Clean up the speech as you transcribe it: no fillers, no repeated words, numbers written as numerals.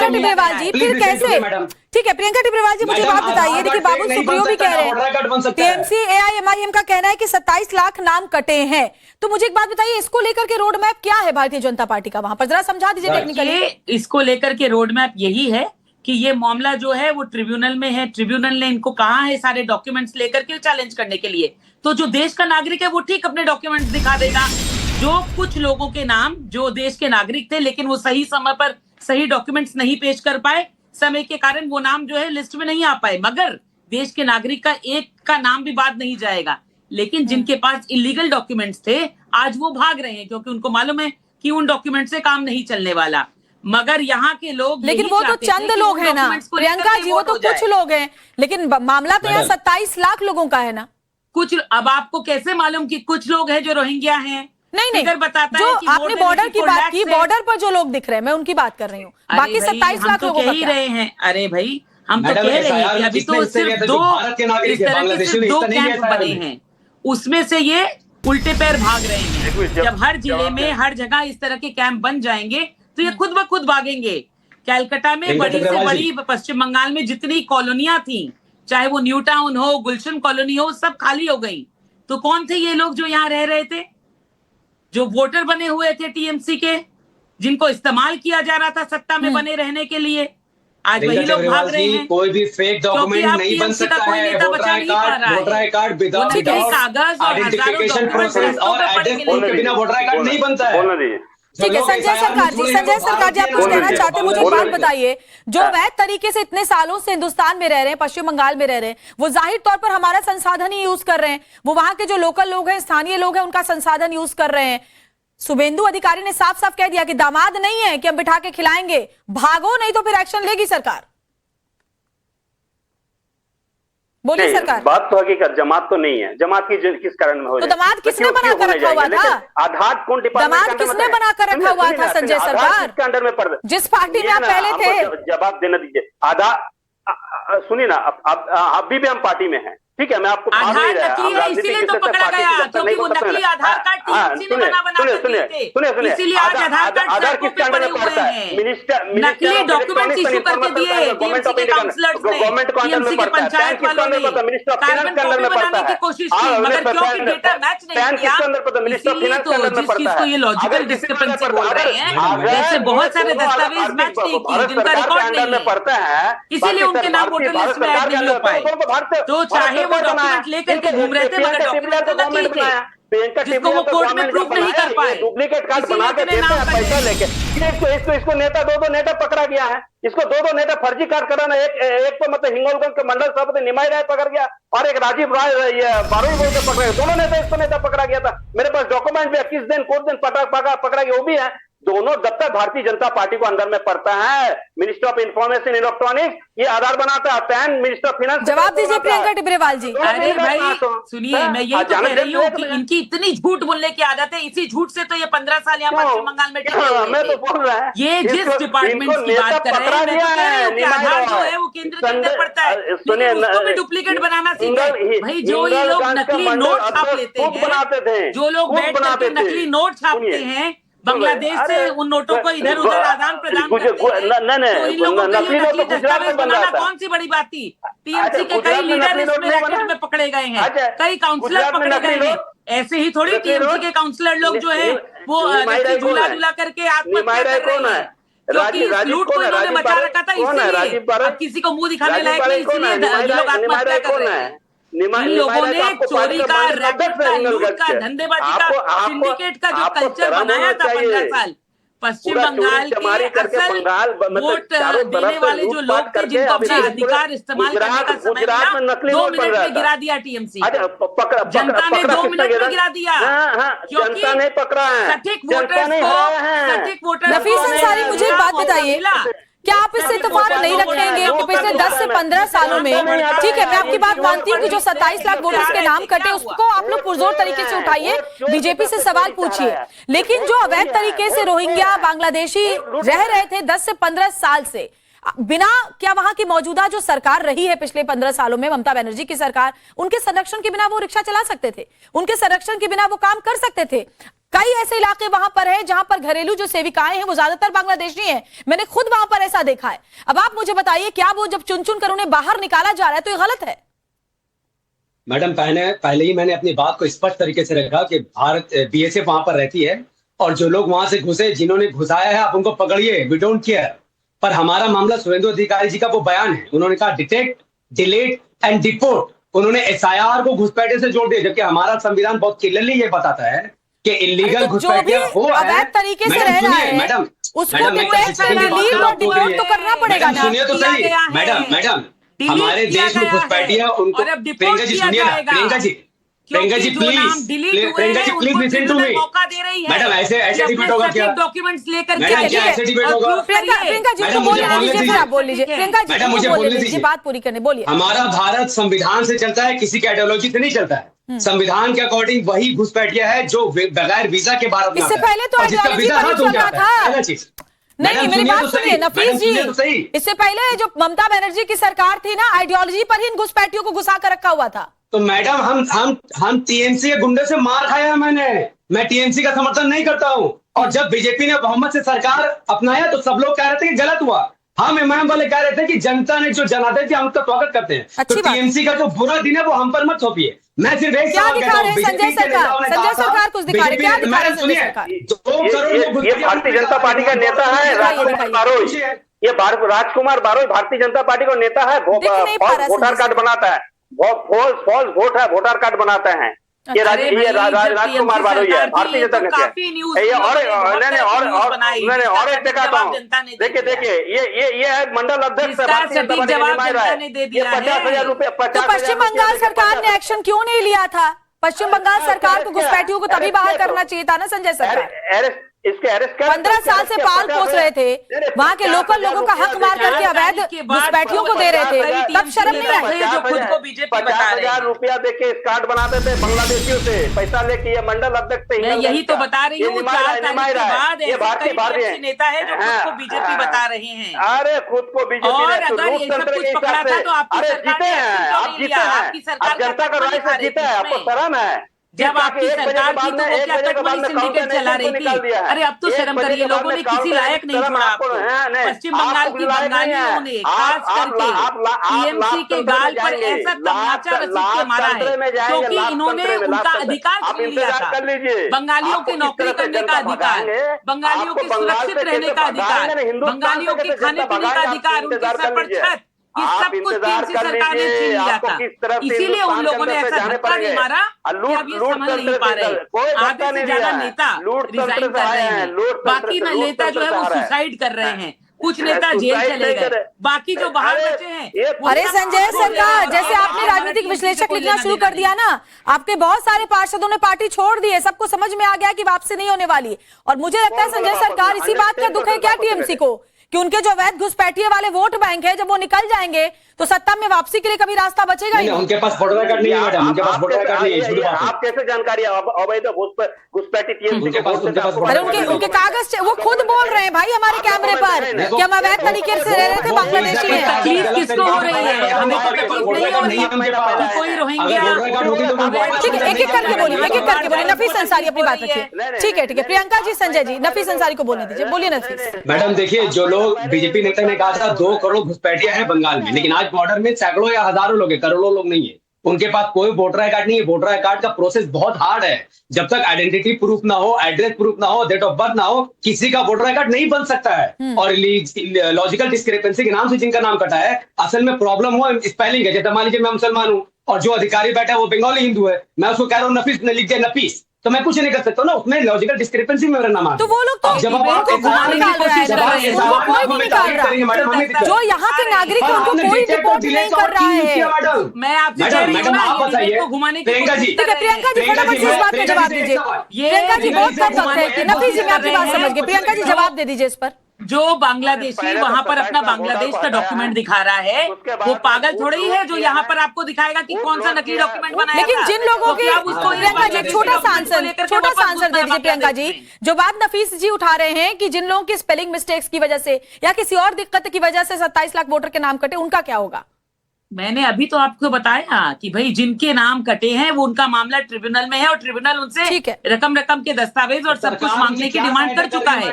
टिब्रेवाल जी फिर कैसे? ठीक है प्रियंका टिब्रेवाल जी, मुझे बात बताइए। देखिए बाबुल सुप्रियो भी कह रहे हैं, टीएमसी एआईएमआईएम का कहना है कि 27 लाख नाम कटे हैं। तो मुझे एक बात बताइए, इसको लेकर के रोड मैप क्या है भारतीय जनता पार्टी का? वहां पर जरा समझा दीजिए टेक्निकली। इसको लेकर के रोड मैप यही है कि ये मामला जो है वो ट्रिब्यूनल में है। ट्रिब्यूनल ने इनको कहा है सारे डॉक्यूमेंट्स लेकर के चैलेंज करने के लिए। तो जो देश का नागरिक है वो ठीक अपने डॉक्यूमेंट्स दिखा देगा। जो कुछ लोगों के नाम जो देश के नागरिक थे लेकिन वो सही समय पर सही डॉक्यूमेंट्स नहीं पेश कर पाए, समय के कारण वो नाम जो है लिस्ट में नहीं आ पाए। मगर देश के नागरिक का एक का नाम भी बाद नहीं जाएगा। लेकिन जिनके पास इलीगल डॉक्यूमेंट्स थे आज वो भाग रहे हैं क्योंकि उनको मालूम है कि उन डॉक्यूमेंट से काम नहीं चलने वाला। मगर यहाँ के लोग, लेकिन वो तो चंद लोग हैं ना प्रियंका जी, वो तो कुछ लोग हैं, लेकिन मामला तो यहाँ 27 लाख लोगों का है ना। कुछ अब आपको कैसे मालूम कि कुछ लोग हैं जो रोहिंग्या हैं? नहीं बताता जो है कि आपने बॉर्डर की बात की, बॉर्डर पर जो लोग दिख रहे हैं मैं उनकी बात कर रही हूँ। बाकी 27 लाख लोगों का कह ही रहे हैं। अरे भाई हम तो कह रहे हैं कि अभी तो सिर्फ दो इस तरह के सिर्फ 2 कैंप बने हैं, उसमें से ये उल्टे पैर भाग रहे हैं। जब हर जिले में हर जगह इस तरह के कैंप बन जाएंगे तो ये खुद ब खुद भागेंगे। कैलकाटा में बड़ी से बड़ी, पश्चिम बंगाल में जितनी कॉलोनियां थी, चाहे वो न्यू टाउन हो, गुलशन कॉलोनी हो, सब खाली हो गई। तो कौन थे ये लोग जो यहाँ रह रहे थे, जो वोटर बने हुए थे टीएमसी के, जिनको इस्तेमाल किया जा रहा था सत्ता में बने रहने के लिए? आज वही लोग भाग रहे हैं। कोई भी फेक डॉक्यूमेंट नहीं बन सकता है। वोटर आई कार्ड विदाउट कागज और आइडेंटिफिकेशन प्रोसेस और एड्रेस प्रूफ के बिना वोटर आई कार्ड नहीं बनता है। ठीक है संजय सरकार जी, आप कुछ कहना चाहते हैं? मुझे एक बात बताइए, जो वैध तरीके से इतने सालों से हिंदुस्तान में रह रहे हैं, पश्चिम बंगाल में रह रहे हैं, वो जाहिर तौर पर हमारा संसाधन ही यूज कर रहे हैं। वो वहां के जो लोकल लोग हैं, स्थानीय लोग हैं, उनका संसाधन यूज कर रहे हैं। शुभेंदु अधिकारी ने साफ साफ कह दिया कि दामाद नहीं है कि हम बिठा के खिलाएंगे, भागो नहीं तो फिर एक्शन लेगी सरकार। बोलिए सरकार। बात तो हकीकत जमात तो नहीं है। जमात की किस कारण में हो जाए? तो दामाद किसने बना कर रखा हुआ था? आधार कौन डिपार्टमेंट? दामाद किसने बना कर रखा हुआ था संजय सरकार? किसके अंडर में पड़ता? जिस पार्टी में आप पहले थे। जवाब देना दीजिए। आधार सुनिए ना, अभी भी हम पार्टी में हैं, ठीक है? मैं आपको आधार नकली है इसीलिए तो पकड़ा गया, क्योंकि वो नकली आधार कार्ड टीएमसी ने बना दिए थे। इसीलिए आज आधार किसके अंडर में पड़ता है? नकली डॉक्यूमेंट्स इशू करके दिए टीएमसी के काउंसलर्स ने, टीएमसी के पंचायत वालों ने कार्बन कॉपी बनाने की कोशिश की, मगर क्योंकि डेटा मैच नहीं किया, इसीलिए तो जिस चीज को ये लॉजिकल डिस्क्रिपेंसी बोल रहे हैं, वैसे बहुत सारे दस्तावेज मैच नहीं किए जिनका रिकॉर्ड नहीं है, इसीलिए उनके नाम वोटर लिस्ट में ऐड नहीं हो पाए। तो चाहे वो डॉक्यूमेंट लेकर के घूम रहे थे, मगर डॉक्यूमेंट तो नकली थे, जिसको वो कोर्ट में प्रूफ नहीं कर पाए। डुप्लीकेट कार्ड बना के देते हैं पैसा लेके। इसको नेता दो नेता पकड़ा गया है। इसको दो नेता फर्जी कार्ड कराना। एक तो मतलब हिंगोलगंज के मंडल सभापति निमाई राय पकड़ गया और एक राजीव राय बारूई बोल के पकड़ा गया। दोनों नेता इसको नेता पकड़ा गया था। मेरे पास डॉक्यूमेंट भी 21 दिन कुछ दिन पकड़ा गया, वो भी है। दोनों जब तक भारतीय जनता पार्टी को अंदर में पड़ता है, मिनिस्टर ऑफ इंफॉर्मेशन इलेक्ट्रॉनिक्स ये आधार बनाता है, पैन मिनिस्टर ऑफ फाइनेंस। जवाब दीजिए प्रियंका टिब्रेवाल जी। अरे भाई सुनिए, मैं यही तो कह रही हूँ कि इनकी इतनी झूठ बोलने की आदत है। इसी झूठ से तो ये 15 साल यहाँ पश्चिम बंगाल में टिके हुए थे। ये जिस डिपार्टमेंट की बात कर रहे हैं, आधार जो है वो केंद्र के अंदर पड़ता है, लेकिन उसको भी डुप्लीकेट बनाना सीखे। भाई जो ये लोग नकली नोट छाप लेते हैं, जो लोग बैठ करके नकली नोट छापते हैं बांग्लादेश से, उन नोटों को इधर उधर आदान प्रदान करते हैं, तो इन लोगों के लिए नकली दस्तावेज बनाना कौन सी बड़ी बात थी? टीएमसी के कई लीडर इसमें रैकेट में पकड़े गए हैं, कई काउंसलर पकड़े गए हैं। ऐसे ही थोड़ी टीएमसी के काउंसलर लोग जो है वो झूला करके आत्महत्या कर रहे हैं, क्योंकि इस लूट को इन्होंने मचा रखा था। इसीलिए अब किसी को मुंह दिखाने लायक नहीं, इसीलिए लोग आत्महत्या कर रहे हैं। इन लोगों ने चोरी का, रैकेट का, लूट का, धंधेबाजी का, सिंडिकेट का जो कल्चर बनाया था 15 साल, पश्चिम बंगाल के असल वोट देने वाले जो लोग थे, जिनको अपना अधिकार इस्तेमाल करने का समय मिला, 2 मिनट में गिरा दिया टीएमसी। जनता ने 2 मिनट में गिरा दिया, क्योंकि सटीक वोटर्स को, सटीक वोटर। नफीस अंसारी, मुझे एक बात बताइए, क्या आप इससे इत्तेफाक नहीं रखेंगे कि पिछले 10 से 15 सालों में, ठीक है मैं आपकी बात मानती हूँ कि जो 27 लाख वोटर्स के नाम कटे उसको आप लोग पुरजोर तरीके से उठाइए, बीजेपी से सवाल पूछिए, लेकिन जो अवैध तरीके से रोहिंग्या बांग्लादेशी रह रहे थे 10 से 15 साल से, बिना, क्या वहां की मौजूदा जो सरकार रही है पिछले 15 सालों में, ममता बनर्जी की सरकार, उनके संरक्षण के बिना वो रिक्शा चला सकते थे, उनके संरक्षण के बिना वो काम कर सकते थे? कई ऐसे इलाके वहां पर है जहां पर घरेलू जो सेविकाएं हैं वो ज्यादातर बांग्लादेशी हैं। मैंने खुद वहां पर ऐसा देखा है। अब आप मुझे बताइए, क्या वो जब चुन चुन कर उन्हें बाहर निकाला जा रहा है तो ये गलत है? मैडम पहले ही मैंने अपनी बात को स्पष्ट तरीके से रखा कि भारत बीएसएफ वहां पर रहती है और जो लोग वहां से घुसे, जिन्होंने घुसाया है, आप उनको पकड़िए, वी डोंट केयर। पर हमारा मामला शुभेंदु अधिकारी जी का वो बयान है, उन्होंने कहा डिटेक्ट, डिलीट एंड डिपोर्ट। उन्होंने एसआईआर को घुसपैठे से जोड़ दिया, जबकि हमारा संविधान बहुत क्लियरली ये बताता है कि इलीगल घुसपैठिया वो है। अवैध तरीके से रह रहा है मैडम, उसको डिटेक्ट, डिलीट और डिपोर्ट तो करना पड़ेगा ना। सुनिए तो सही मैडम, हमारे देश में घुसपैठिया उनको, प्रियंका जी सुनिए ना, Priyanka ji please listen to me. Madam ऐसे डिबेट होगा क्या? डॉक्यूमेंट्स लेकर मैडम क्या ऐसे डिबेट होगा? प्रियंका जी को बोलने दीजिए, आप बोल लीजिए। प्रियंका जी मैडम मुझे बोलने दीजिए, बात पूरी करने, बोलिए। हमारा भारत संविधान से चलता है, किसी की आइडियोलॉजी से नहीं चलता है। संविधान के अकॉर्डिंग वही घुसपैठिया है जो बगैर वीजा के भारत में आता है। इससे पहले तो आइडियोलॉजी पर चल रहा था। नहीं, मेरी बात सुनिए नफीस जी, इससे पहले जो ममता बनर्जी की सरकार थी ना, आइडियोलॉजी पर ही इन घुसपैठियों को घुसा कर रखा हुआ था। तो मैडम हम टीएमसी के गुंडे से मार खाया है मैंने। मैं टीएमसी का समर्थन नहीं करता हूँ। और जब बीजेपी ने मोहम्मद से सरकार अपनाया तो सब लोग कह रहे थे कि गलत हुआ। हम इमाम वाले कह रहे थे कि जनता ने जो जनादेश दिया हम उसका स्वागत करते हैं। तो टीएमसी का जो बुरा दिन है वो हम पर मत थोपिए। मैं सिर्फ एक क्या दिखा रहे हैं संजय सरकार कुछ दिखा रहे, क्या दिखा रहे हैं संजय सरकार? ये भारतीय जनता पार्टी का नेता है राजकुमार बारोई। ये राजकुमार बारोई भारतीय जनता पार्टी का नेता है। वोटर कार्ड बनाता है, फॉल्स वोट है, वोटर कार्ड बनाते हैं। ये राजकुमार बारोई है, भारतीय जनता नेता। और एक देखा देखिए ये है मंडल अध्यक्ष 50,000 रुपए। तो पश्चिम बंगाल सरकार ने एक्शन क्यों नहीं लिया था? पश्चिम बंगाल सरकार को घुसपैठियों को तभी बाहर करना चाहिए था ना संजय सरकार। इसके अरेस्ट 15 साल से पाल पोस रहे थे, वहाँ के लोकल लोगों का हक मार करके अवैध घुसपैठियों को दे रहे थे, तब शर्म नहीं आई? जो खुद को बीजेपी बता रहे हैं। 50,000 रुपया देके कार्ड बनाते थे बांग्लादेशियों से, पैसा लेके। ये मंडल अध्यक्ष मैं यही तो बता रही हूँ, 4 तारीख के बाद ऐसे कई नेता है जो खुद को बीजेपी बता रहे हैं। अरे खुद को बीजेपी, और अगर ये सब कुछ पकड़ा था तो आपकी सरकार ने आप जीते हैं, आपकी सरकार जनता का राय से जीते हैं, आपको शर्म है? जब आपकी सरकार थी तो वो क्या कटमनी सिंडिकेट चला रही थी? अरे अब तो शर्म करिए, लोगों ने किसी लायक नहीं छोड़ा आपको। पश्चिम बंगाल की बंगालियों ने खास करके टीएमसी के गाल पर ऐसा तमाचा रसीद के मारा है क्योंकि इन्होंने उनका अधिकार छीन लिया था। बंगालियों के नौकरी करने का अधिकार, बंगालियों के सुरक्षित रहने का अधिकार, बंगालियों के खाने पीने का अधिकार, उनके सर पर छत, ये सब कुछ टीएमसी सरकार ने छीन लिया था। इसीलिए उन लोगों ने ऐसा धक्का नहीं मारा कि अब ये समझ नहीं पा रहे। आधे से ज्यादा नेता रिजाइन कर रहे हैं, बाकी नेता जो है वो सुसाइड कर रहे हैं, कुछ नेता जेल चले गए, बाकी जो बाहर बचे हैं। अरे संजय सरकार, जैसे आपने राजनीतिक विश्लेषक लिखना शुरू कर दिया ना, आपके बहुत सारे पार्षदों ने पार्टी छोड़ दी है, सबको समझ में आ गया कि वापसी नहीं होने वाली। और मुझे लगता है संजय सरकार, इसी बात का दुख है क्या टीएमसी को कि उनके जो अवैध घुसपैठिए वाले वोट बैंक है, जब वो निकल जाएंगे तो सत्ता में वापसी के लिए कभी रास्ता बचेगा ही नहीं। उनके पास वोटर कार्ड नहीं है मैडम, उनके पास वोटर कार्ड नहीं है। आप कैसे जानकारी अवैध घुसपैठी टीएमसी के पास? अरे उनके कागज, वो खुद बोल रहे हैं भाई हमारे कैमरे पर कि हम अवैध तरीके से रह रहे थे, बांग्लादेशी हैं। तकलीफ किसको हो रही है? हमें तो तकलीफ नहीं हो रही है। कोई रोहिंग्या, ठीक है, एक एक करके बोलिए। नफीस अंसारी अपनी बात रखिए। ठीक है प्रियंका जी, संजय जी, नफीस अंसारी को बोलने दीजिए। बोलिए नफीस। मैडम देखिए, जो लोग बीजेपी नेता ने कहा था 2 करोड़ घुसपैठिया है बंगाल में, लेकिन आज बॉर्डर में सैकड़ों या हजारों लोग हैं, करोड़ों लोग नहीं है। उनके पास कोई वोटर आई कार्ड नहीं है। वोटर आई कार्ड का प्रोसेस बहुत हार्ड है। जब तक आइडेंटिटी प्रूफ ना हो, एड्रेस प्रूफ ना हो, डेट ऑफ बर्थ ना हो, किसी का वोटर आई कार्ड नहीं बन सकता है। और लॉजिकल डिस्क्रिपेंसी के नाम से जिनका नाम कटा है, असल में प्रॉब्लम हो स्पेलिंग है। जैसे मान लीजिए मैं मुसलमान हूँ और जो अधिकारी बैठा है वो बंगाली हिंदू है, मैं उसको कह रहा हूँ नफीस ने लिख दिया नफीस, तो मैं कुछ नहीं कर सकता ना, उसमें लॉजिकल डिस्क्रिपेंसी में मेरा नाम आता है। तो वो लोग तो जब आप कोई निकाल रहा है, जो यहाँ के नागरिक है उनको कोई रिपोर्ट नहीं कर रहा है। मैं आपसे कह रही हूँ ना, घुमाने की प्रियंका जी फटाफट से इस बात का जवाब दीजिए। प्रियंका जी बहुत कम वक्त है, नफीस जी मैं आपकी बात समझ गई, प्रियंका जी जवाब दे दीजिए इस पर। जो बांग्लादेशी वहां पर अपना बांग्लादेश का डॉक्यूमेंट दिखा रहा है, वो पागल थोड़ी ही है जो यहाँ पर आपको दिखाएगा कि कौन सा नकली डॉक्यूमेंट बनाया। लेकिन जिन लोगों के, प्रियंका जी छोटा सा आंसर दे दीजिए प्रियंका जी। जो बात नफीस जी उठा रहे हैं कि जिन लोगों की स्पेलिंग मिस्टेक्स की वजह से या किसी और दिक्कत की वजह से 27 लाख वोटर के नाम कटे, उनका क्या होगा? मैंने अभी तो आपको बताया कि भाई जिनके नाम कटे हैं वो उनका मामला ट्रिब्यूनल में है और ट्रिब्यूनल उनसे ठीक है। रकम के दस्तावेज और सब कुछ मांगने की डिमांड कर चुका है।